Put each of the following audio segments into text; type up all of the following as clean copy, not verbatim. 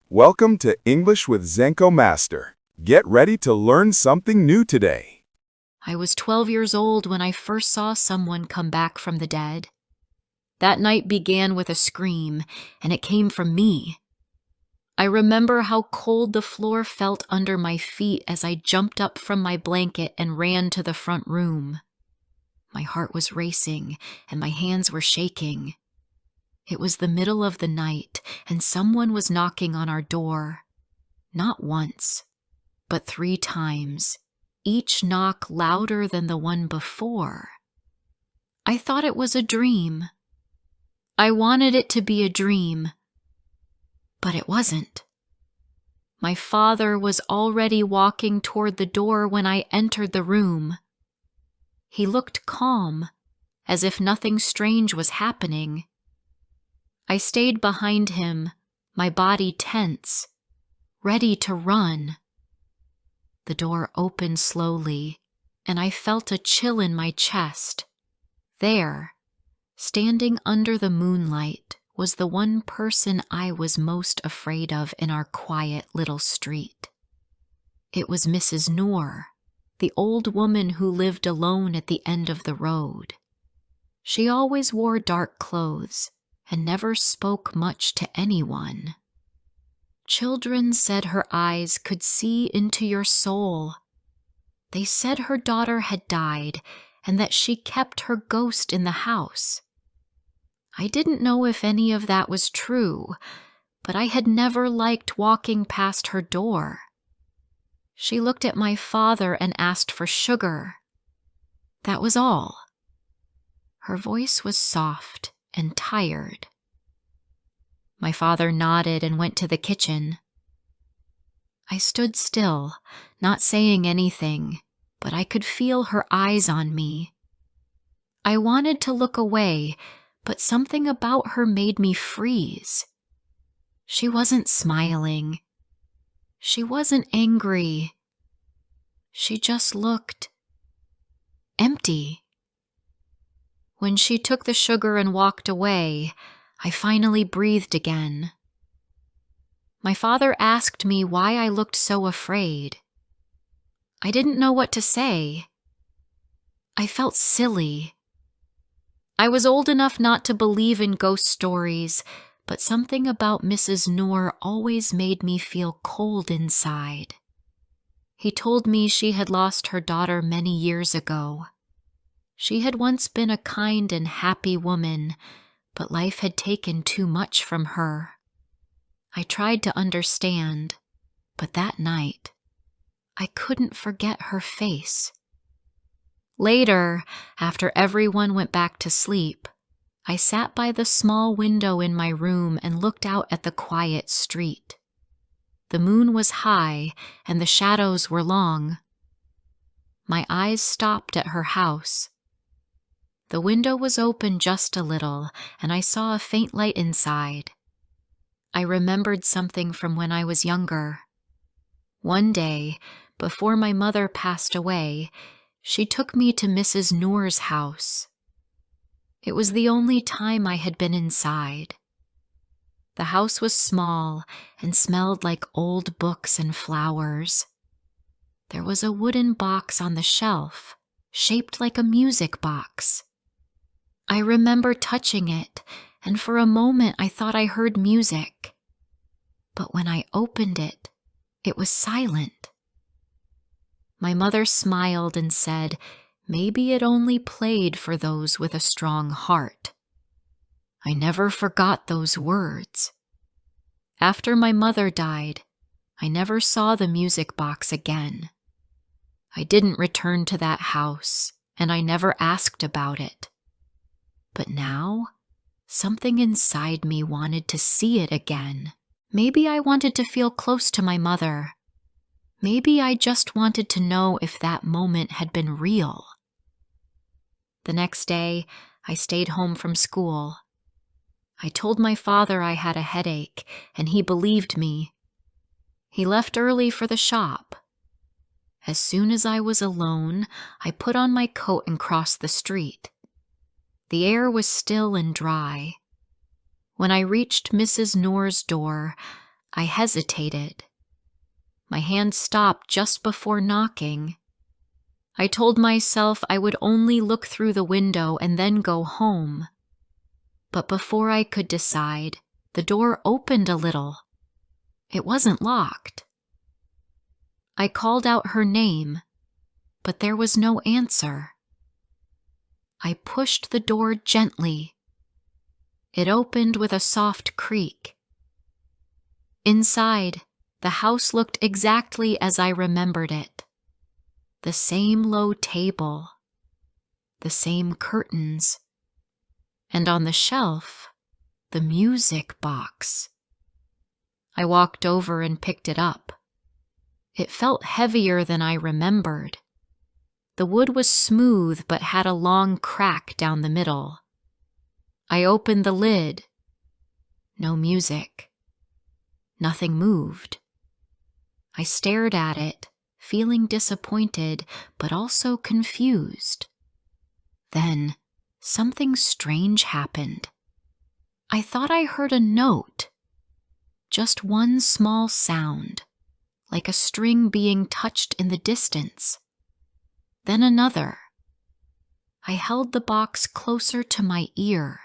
Welcome to English with Zenko Master. Get ready to learn something new today. I was 12 years old when I first saw someone come back from the dead. That night began with a scream, and it came from me. I remember how cold the floor felt under my feet as I jumped up from my blanket and ran to the front room. My heart was racing, and my hands were shaking. It was the middle of the night, and someone was knocking on our door. Not once, but 3 times, each knock louder than the one before. I thought it was a dream. I wanted it to be a dream, but it wasn't. My father was already walking toward the door when I entered the room. He looked calm, as if nothing strange was happening. I stayed behind him, my body tense, ready to run. The door opened slowly, and I felt a chill in my chest. There, standing under the moonlight, was the one person I was most afraid of in our quiet little street. It was Mrs. Noor, the old woman who lived alone at the end of the road. She always wore dark clothes and never spoke much to anyone. Children said her eyes could see into your soul. They said her daughter had died and that she kept her ghost in the house. I didn't know if any of that was true, but I had never liked walking past her door. She looked at my father and asked for sugar. That was all. Her voice was soft and tired. My father nodded and went to the kitchen. I stood still, not saying anything, but I could feel her eyes on me. I wanted to look away, but something about her made me freeze. She wasn't smiling. She wasn't angry. She just looked empty. When she took the sugar and walked away, I finally breathed again. My father asked me why I looked so afraid. I didn't know what to say. I felt silly. I was old enough not to believe in ghost stories, but something about Mrs. Noor always made me feel cold inside. He told me she had lost her daughter many years ago. She had once been a kind and happy woman, but life had taken too much from her. I tried to understand, but that night, I couldn't forget her face. Later, after everyone went back to sleep, I sat by the small window in my room and looked out at the quiet street. The moon was high and the shadows were long. My eyes stopped at her house. The window was open just a little, and I saw a faint light inside. I remembered something from when I was younger. One day, before my mother passed away, she took me to Mrs. Noor's house. It was the only time I had been inside. The house was small and smelled like old books and flowers. There was a wooden box on the shelf, shaped like a music box. I remember touching it, and for a moment I thought I heard music. But when I opened it, it was silent. My mother smiled and said, maybe it only played for those with a strong heart. I never forgot those words. After my mother died, I never saw the music box again. I didn't return to that house, and I never asked about it. But now, something inside me wanted to see it again. Maybe I wanted to feel close to my mother. Maybe I just wanted to know if that moment had been real. The next day, I stayed home from school. I told my father I had a headache, and he believed me. He left early for the shop. As soon as I was alone, I put on my coat and crossed the street. The air was still and dry. When I reached Mrs. Noor's door, I hesitated. My hand stopped just before knocking. I told myself I would only look through the window and then go home. But before I could decide, the door opened a little. It wasn't locked. I called out her name, but there was no answer. I pushed the door gently. It opened with a soft creak. Inside, the house looked exactly as I remembered it. The same low table, the same curtains, and on the shelf, the music box. I walked over and picked it up. It felt heavier than I remembered. The wood was smooth but had a long crack down the middle. I opened the lid. No music. Nothing moved. I stared at it, feeling disappointed but also confused. Then something strange happened. I thought I heard a note. Just one small sound, like a string being touched in the distance. Then another. I held the box closer to my ear.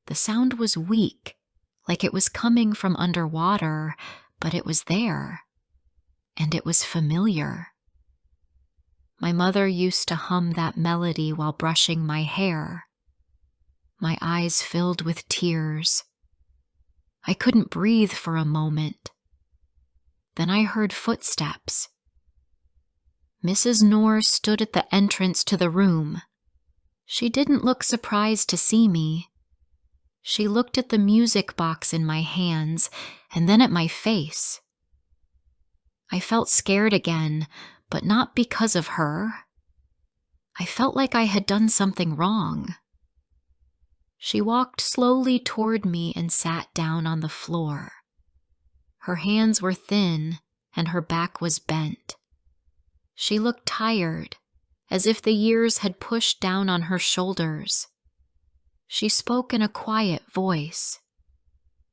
The sound was weak, like it was coming from underwater, but it was there, and it was familiar. My mother used to hum that melody while brushing my hair. My eyes filled with tears. I couldn't breathe for a moment. Then I heard footsteps. Mrs. Knorr stood at the entrance to the room. She didn't look surprised to see me. She looked at the music box in my hands and then at my face. I felt scared again, but not because of her. I felt like I had done something wrong. She walked slowly toward me and sat down on the floor. Her hands were thin and her back was bent. She looked tired, as if the years had pushed down on her shoulders. She spoke in a quiet voice.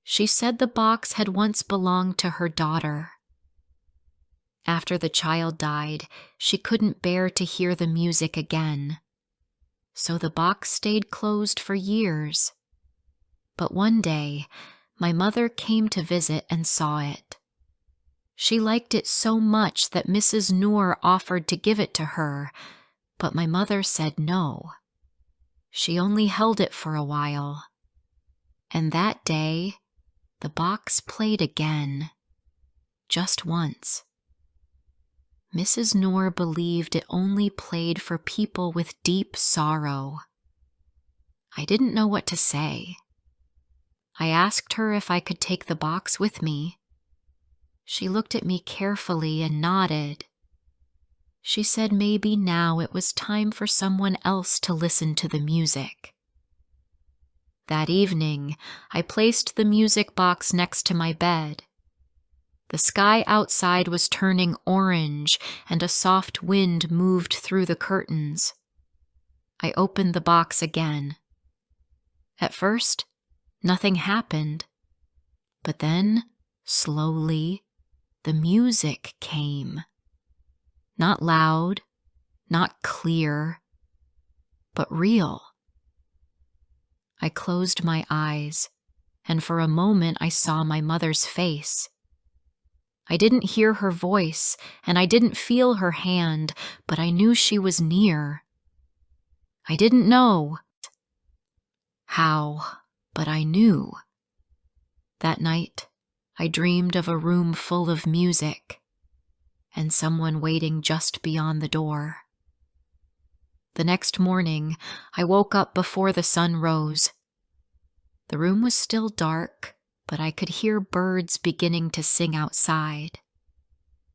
She said the box had once belonged to her daughter. After the child died, she couldn't bear to hear the music again. So the box stayed closed for years. But one day, my mother came to visit and saw it. She liked it so much that Mrs. Knorr offered to give it to her, but my mother said no. She only held it for a while. And that day, the box played again. Just once. Mrs. Knorr believed it only played for people with deep sorrow. I didn't know what to say. I asked her if I could take the box with me. She looked at me carefully and nodded. She said maybe now it was time for someone else to listen to the music. That evening, I placed the music box next to my bed. The sky outside was turning orange, and a soft wind moved through the curtains. I opened the box again. At first, nothing happened. But then, slowly, the music came. Not loud, not clear, but real. I closed my eyes, and for a moment I saw my mother's face. I didn't hear her voice, and I didn't feel her hand, but I knew she was near. I didn't know how, but I knew. That night, I dreamed of a room full of music, and someone waiting just beyond the door. The next morning, I woke up before the sun rose. The room was still dark, but I could hear birds beginning to sing outside.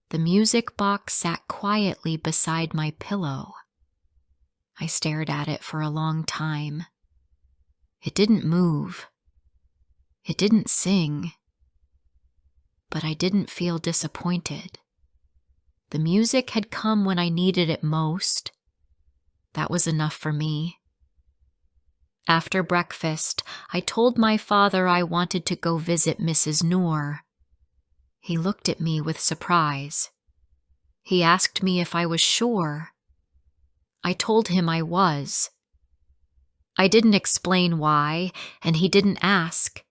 The music box sat quietly beside my pillow. I stared at it for a long time. It didn't move. It didn't sing. But I didn't feel disappointed. The music had come when I needed it most. That was enough for me. After breakfast, I told my father I wanted to go visit Mrs. Knorr. He looked at me with surprise. He asked me if I was sure. I told him I was. I didn't explain why, and he didn't ask.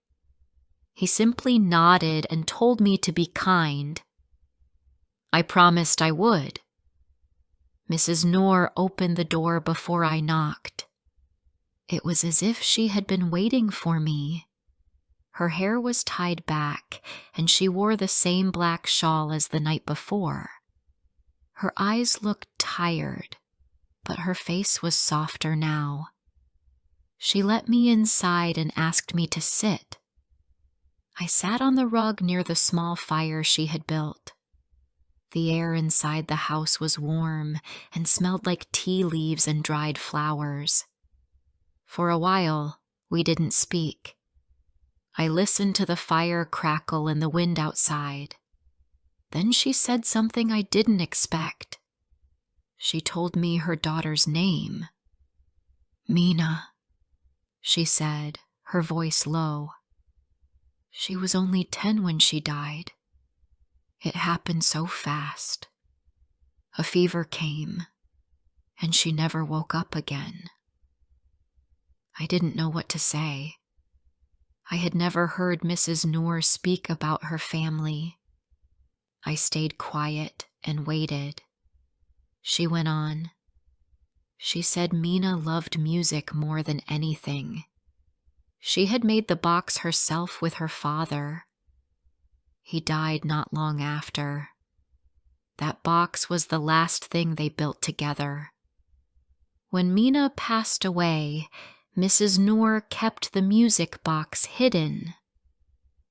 He simply nodded and told me to be kind. I promised I would. Mrs. Noor opened the door before I knocked. It was as if she had been waiting for me. Her hair was tied back, and she wore the same black shawl as the night before. Her eyes looked tired, but her face was softer now. She let me inside and asked me to sit. I sat on the rug near the small fire she had built. The air inside the house was warm and smelled like tea leaves and dried flowers. For a while, we didn't speak. I listened to the fire crackle and the wind outside. Then she said something I didn't expect. She told me her daughter's name. Mina, she said, her voice low. She was only 10 when she died. It happened so fast. A fever came, and she never woke up again. I didn't know what to say. I had never heard Mrs. Noor speak about her family. I stayed quiet and waited. She went on. She said Mina loved music more than anything. She had made the box herself with her father. He died not long after. That box was the last thing they built together. When Mina passed away, Mrs. Noor kept the music box hidden.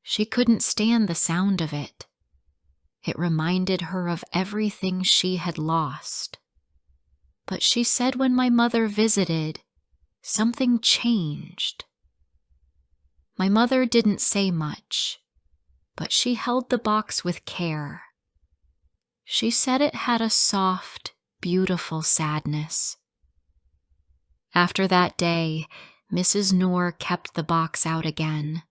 She couldn't stand the sound of it. It reminded her of everything she had lost. But she said when my mother visited, something changed. My mother didn't say much, but she held the box with care. She said it had a soft, beautiful sadness. After that day, Mrs. Noor kept the box out again.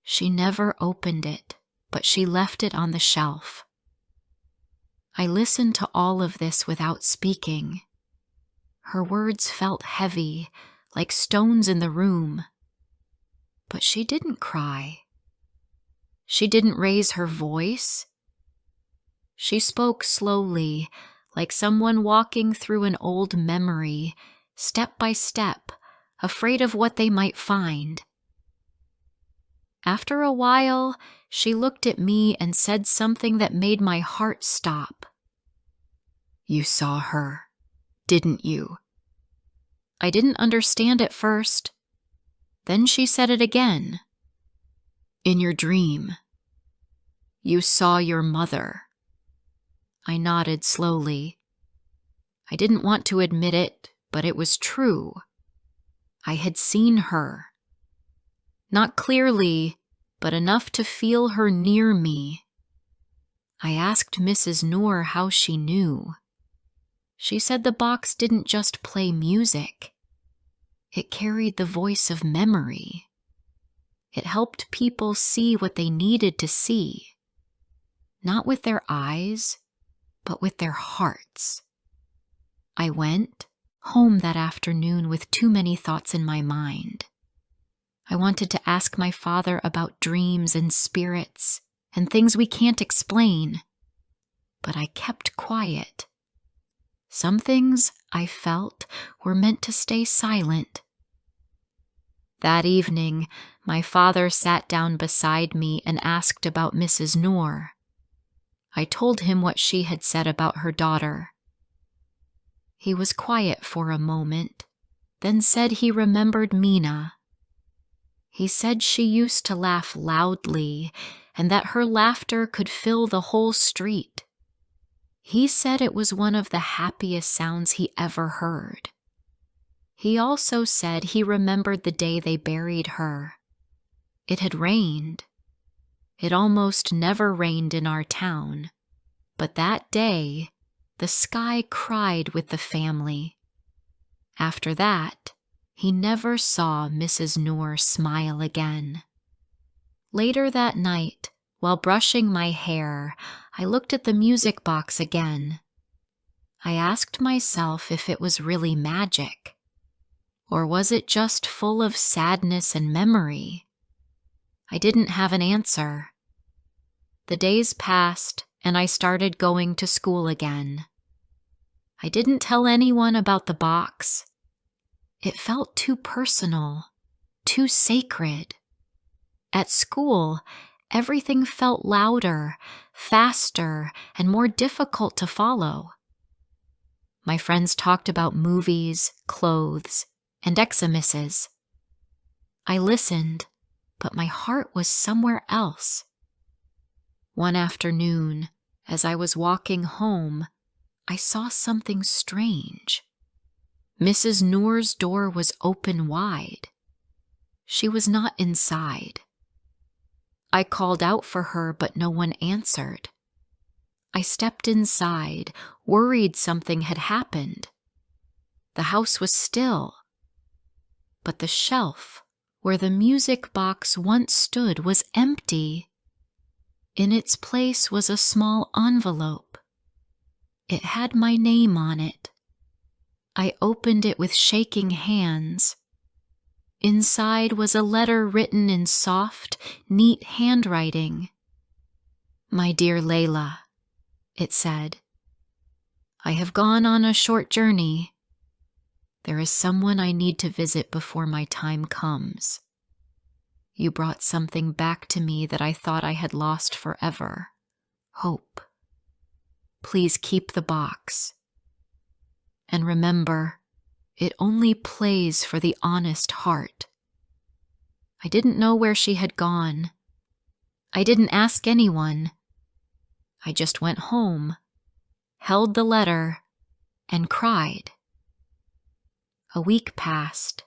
She never opened it, but she left it on the shelf. I listened to all of this without speaking. Her words felt heavy, like stones in the room. But she didn't cry. She didn't raise her voice. She spoke slowly, like someone walking through an old memory, step by step, afraid of what they might find. After a while, she looked at me and said something that made my heart stop. You saw her, didn't you? I didn't understand at first. Then she said it again. In your dream. You saw your mother. I nodded slowly. I didn't want to admit it, but it was true. I had seen her. Not clearly, but enough to feel her near me. I asked Mrs. Noor how she knew. She said the box didn't just play music. It carried the voice of memory. It helped people see what they needed to see. Not with their eyes, but with their hearts. I went home that afternoon with too many thoughts in my mind. I wanted to ask my father about dreams and spirits and things we can't explain, but I kept quiet. Some things, I felt, were meant to stay silent. That evening, my father sat down beside me and asked about Mrs. Noor. I told him what she had said about her daughter. He was quiet for a moment, then said he remembered Mina. He said she used to laugh loudly and that her laughter could fill the whole street. He said it was one of the happiest sounds he ever heard. He also said he remembered the day they buried her. It had rained. It almost never rained in our town, but that day, the sky cried with the family. After that, he never saw Mrs. Noor smile again. Later that night, While brushing my hair, I looked at the music box again. I asked myself if it was really magic, or was it just full of sadness and memory? I didn't have an answer. The days passed, and I started going to school again. I didn't tell anyone about the box. It felt too personal, too sacred. At school, everything felt louder, faster, and more difficult to follow. My friends talked about movies, clothes, and exemisses. I listened, but my heart was somewhere else. One afternoon, as I was walking home, I saw something strange. Mrs. Noor's door was open wide. She was not inside. I called out for her, but no one answered. I stepped inside, worried something had happened. The house was still, but the shelf where the music box once stood was empty. In its place was a small envelope. It had my name on it. I opened it with shaking hands. Inside was a letter written in soft, neat handwriting. "My dear Layla," it said, "I have gone on a short journey. There is someone I need to visit before my time comes. You brought something back to me that I thought I had lost forever. Hope. Please keep the box. And remember, it only plays for the honest heart." I didn't know where she had gone. I didn't ask anyone. I just went home, held the letter, and cried. A week passed,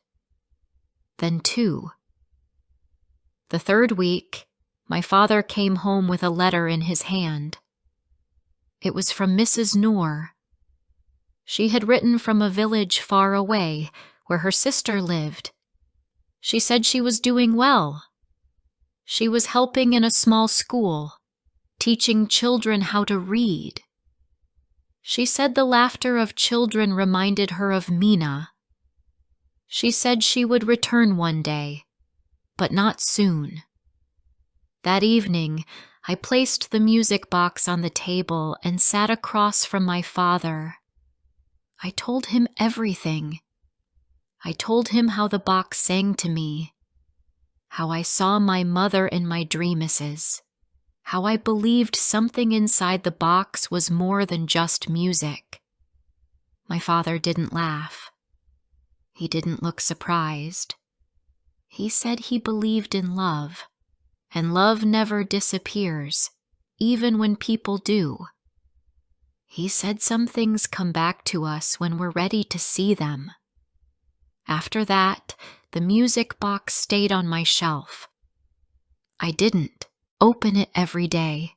then 2. The 3rd week, my father came home with a letter in his hand. It was from Mrs. Noor. She had written from a village far away, where her sister lived. She said she was doing well. She was helping in a small school, teaching children how to read. She said the laughter of children reminded her of Mina. She said she would return one day, but not soon. That evening, I placed the music box on the table and sat across from my father. I told him everything. I told him how the box sang to me, how I saw my mother in my dreamuses, how I believed something inside the box was more than just music. My father didn't laugh. He didn't look surprised. He said he believed in love, and love never disappears, even when people do. He said some things come back to us when we're ready to see them. After that, the music box stayed on my shelf. I didn't open it every day.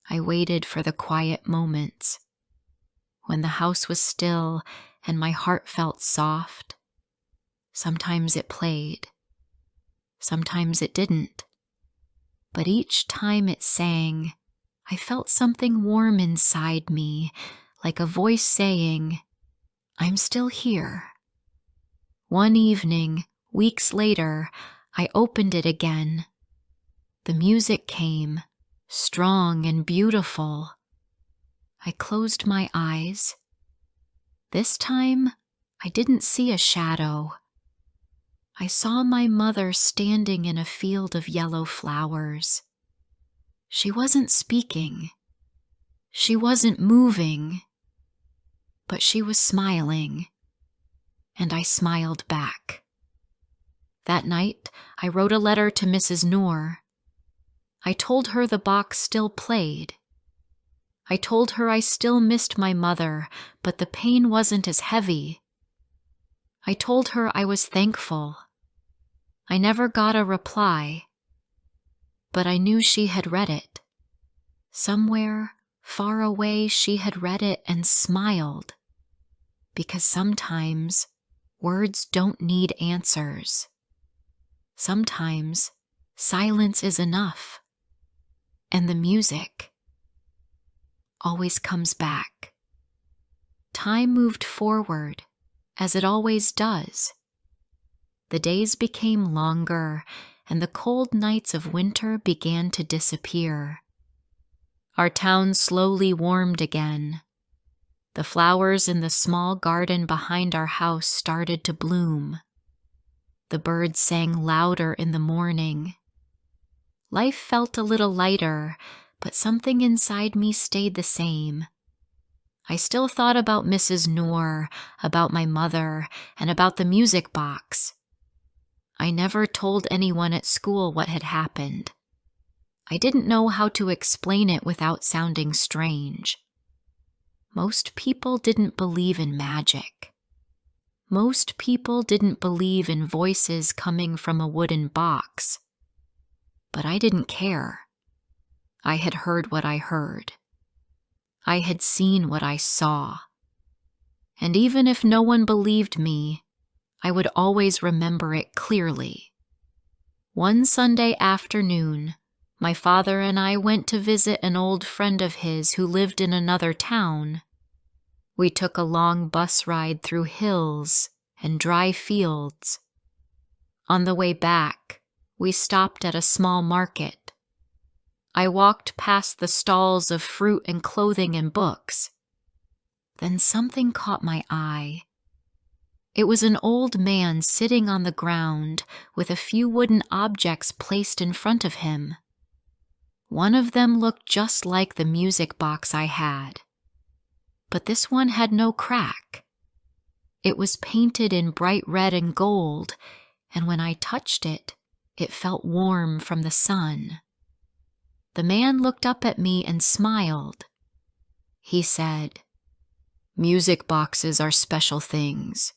I waited for the quiet moments, when the house was still and my heart felt soft. Sometimes it played, sometimes it didn't. But each time it sang, I felt something warm inside me, like a voice saying, "I'm still here." One evening, weeks later, I opened it again. The music came, strong and beautiful. I closed my eyes. This time, I didn't see a shadow. I saw my mother standing in a field of yellow flowers. She wasn't speaking. She wasn't moving. But she was smiling, and I smiled back. That night, I wrote a letter to Mrs. Noor. I told her the box still played. I told her I still missed my mother, but the pain wasn't as heavy. I told her I was thankful. I never got a reply, but I knew she had read it. Somewhere, far away, she had read it and smiled. Because sometimes, words don't need answers. Sometimes, silence is enough. and the music always comes back. Time moved forward, as it always does. The days became longer, and the cold nights of winter began to disappear. Our town slowly warmed again. The flowers in the small garden behind our house started to bloom. The birds sang louder in the morning. Life felt a little lighter, but something inside me stayed the same. I still thought about Mrs. Noor, about my mother, and about the music box. I never told anyone at school what had happened. I didn't know how to explain it without sounding strange. Most people didn't believe in magic. Most people didn't believe in voices coming from a wooden box. But I didn't care. I had heard what I heard. I had seen what I saw. And even if no one believed me, I would always remember it clearly. One Sunday afternoon, my father and I went to visit an old friend of his who lived in another town. We took a long bus ride through hills and dry fields. On the way back, we stopped at a small market. I walked past the stalls of fruit and clothing and books. Then something caught my eye. It was an old man sitting on the ground with a few wooden objects placed in front of him. One of them looked just like the music box I had. But this one had no crack. It was painted in bright red and gold, and when I touched it, it felt warm from the sun. The man looked up at me and smiled. He said, "Music boxes are special things.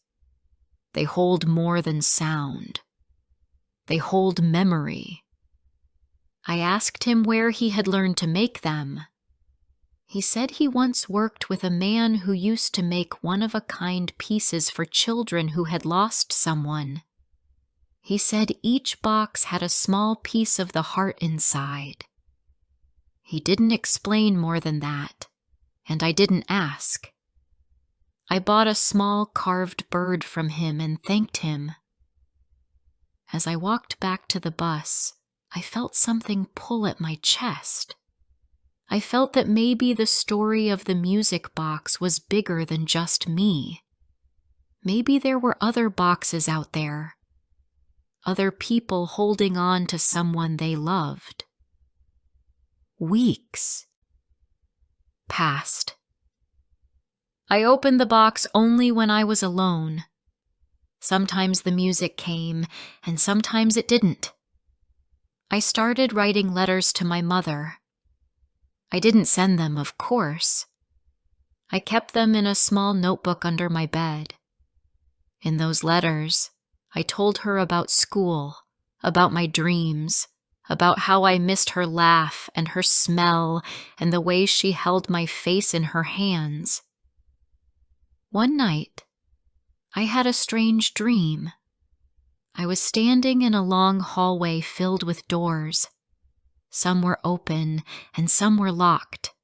They hold more than sound. They hold memory." I asked him where he had learned to make them. He said he once worked with a man who used to make one-of-a-kind pieces for children who had lost someone. He said each box had a small piece of the heart inside. He didn't explain more than that, and I didn't ask. I bought a small carved bird from him and thanked him. As I walked back to the bus, I felt something pull at my chest. I felt that maybe the story of the music box was bigger than just me. Maybe there were other boxes out there, other people holding on to someone they loved. Weeks passed. I opened the box only when I was alone. Sometimes the music came, and sometimes it didn't. I started writing letters to my mother. I didn't send them, of course. I kept them in a small notebook under my bed. In those letters, I told her about school, about my dreams, about how I missed her laugh and her smell and the way she held my face in her hands. One night, I had a strange dream. I was standing in a long hallway filled with doors. Some were open and some were locked.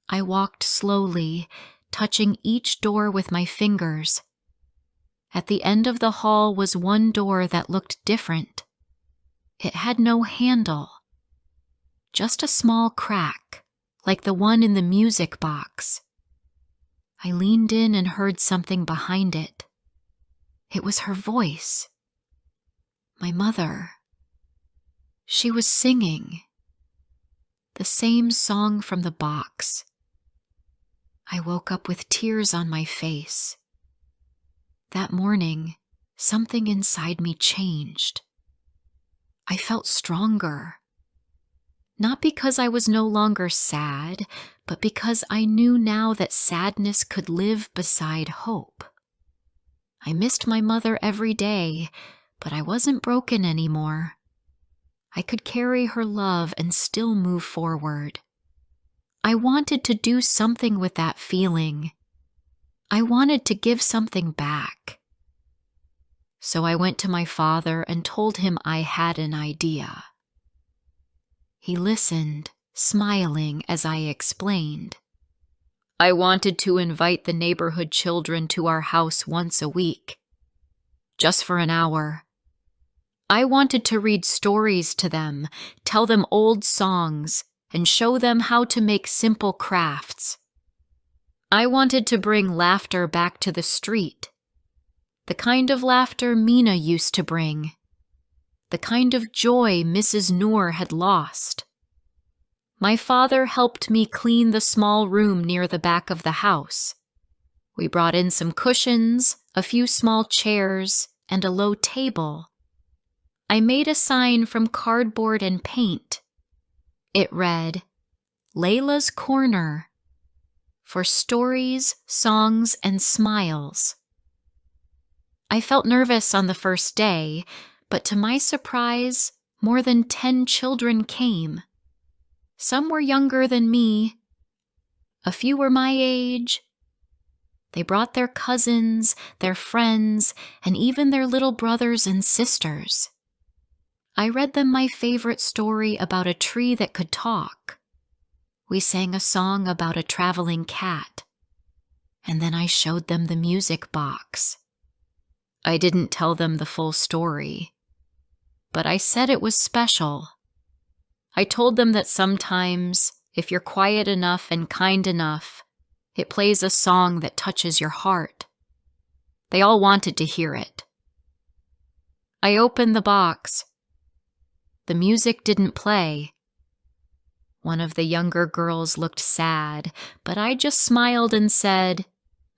I walked slowly, touching each door with my fingers. At the end of the hall was one door that looked different. It had no handle, just a small crack, like the one in the music box. I leaned in and heard something behind it. It was her voice. My mother. She was singing the same song from the box. I woke up with tears on my face. That morning, something inside me changed. I felt stronger. Not because I was no longer sad, but because I knew now that sadness could live beside hope. I missed my mother every day, but I wasn't broken anymore. I could carry her love and still move forward. I wanted to do something with that feeling. I wanted to give something back. So I went to my father and told him I had an idea. He listened, smiling as I explained. I wanted to invite the neighborhood children to our house once a week, just for an hour. I wanted to read stories to them, tell them old songs, and show them how to make simple crafts. I wanted to bring laughter back to the street, the kind of laughter Mina used to bring, the kind of joy Mrs. Noor had lost. My father helped me clean the small room near the back of the house. We brought in some cushions, a few small chairs, and a low table. I made a sign from cardboard and paint. It read, Layla's Corner, for stories, songs, and smiles. I felt nervous on the first day, but to my surprise, more than 10 children came. Some were younger than me. A few were my age. They brought their cousins, their friends, and even their little brothers and sisters. I read them my favorite story about a tree that could talk. We sang a song about a traveling cat. And then I showed them the music box. I didn't tell them the full story, but I said it was special. I told them that sometimes, if you're quiet enough and kind enough, it plays a song that touches your heart. They all wanted to hear it. I opened the box. The music didn't play. One of the younger girls looked sad, but I just smiled and said,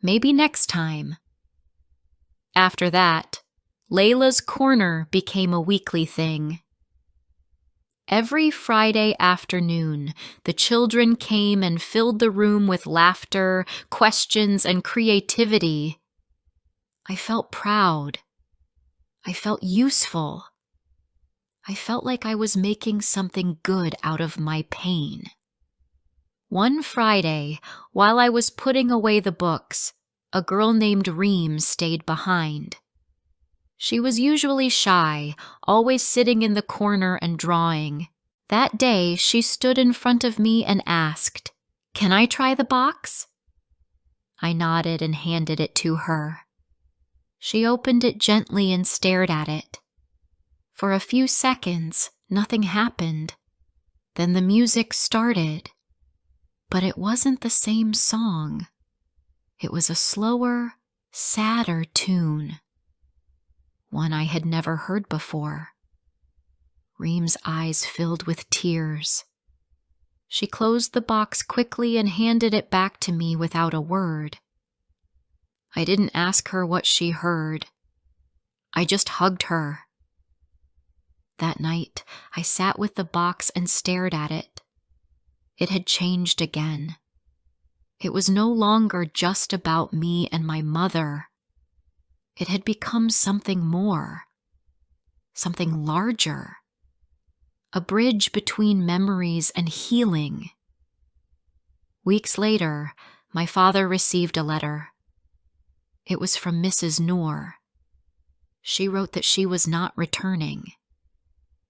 maybe next time. After that, Layla's Corner became a weekly thing. Every Friday afternoon, the children came and filled the room with laughter, questions, and creativity. I felt proud. I felt useful. I felt like I was making something good out of my pain. One Friday, while I was putting away the books, a girl named Reem stayed behind. She was usually shy, always sitting in the corner and drawing. That day, she stood in front of me and asked, "Can I try the box?" I nodded and handed it to her. She opened it gently and stared at it. For a few seconds, nothing happened. Then the music started. But it wasn't the same song. It was a slower, sadder tune. One I had never heard before. Reem's eyes filled with tears. She closed the box quickly and handed it back to me without a word. I didn't ask her what she heard. I just hugged her. That night, I sat with the box and stared at it. It had changed again. It was no longer just about me and my mother. It had become something more, something larger, a bridge between memories and healing. Weeks later, my father received a letter. It was from Mrs. Noor. She wrote that she was not returning.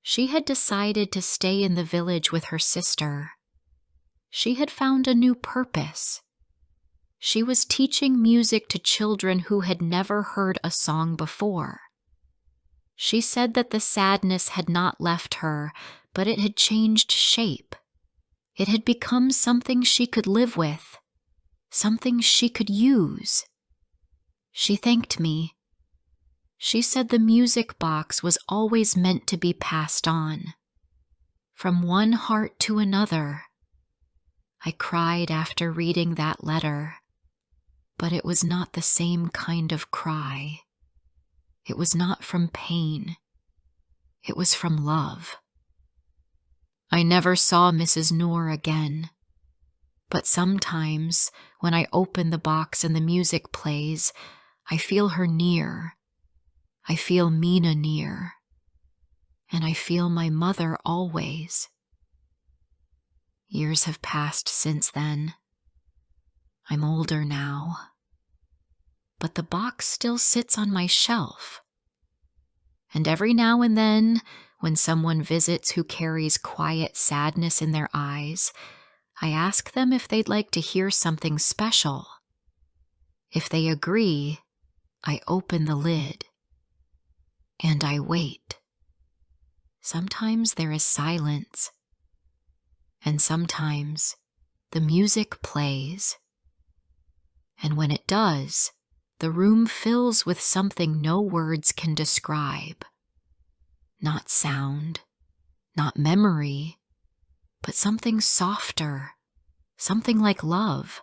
She had decided to stay in the village with her sister. She had found a new purpose. She was teaching music to children who had never heard a song before. She said that the sadness had not left her, but it had changed shape. It had become something she could live with, something she could use. She thanked me. She said the music box was always meant to be passed on, from one heart to another. I cried after reading that letter, but it was not the same kind of cry. It was not from pain. It was from love. I never saw Mrs. Noor again, but sometimes when I open the box and the music plays, I feel her near. I feel Mina near. And I feel my mother always. Years have passed since then. I'm older now. But the box still sits on my shelf. And every now and then, When someone visits who carries quiet sadness in their eyes, I ask them if they'd like to hear something special. If they agree, I open the lid. And I wait. Sometimes there is silence. And sometimes the music plays. And when it does, the room fills with something no words can describe. Not sound, not memory, but something softer, something like love.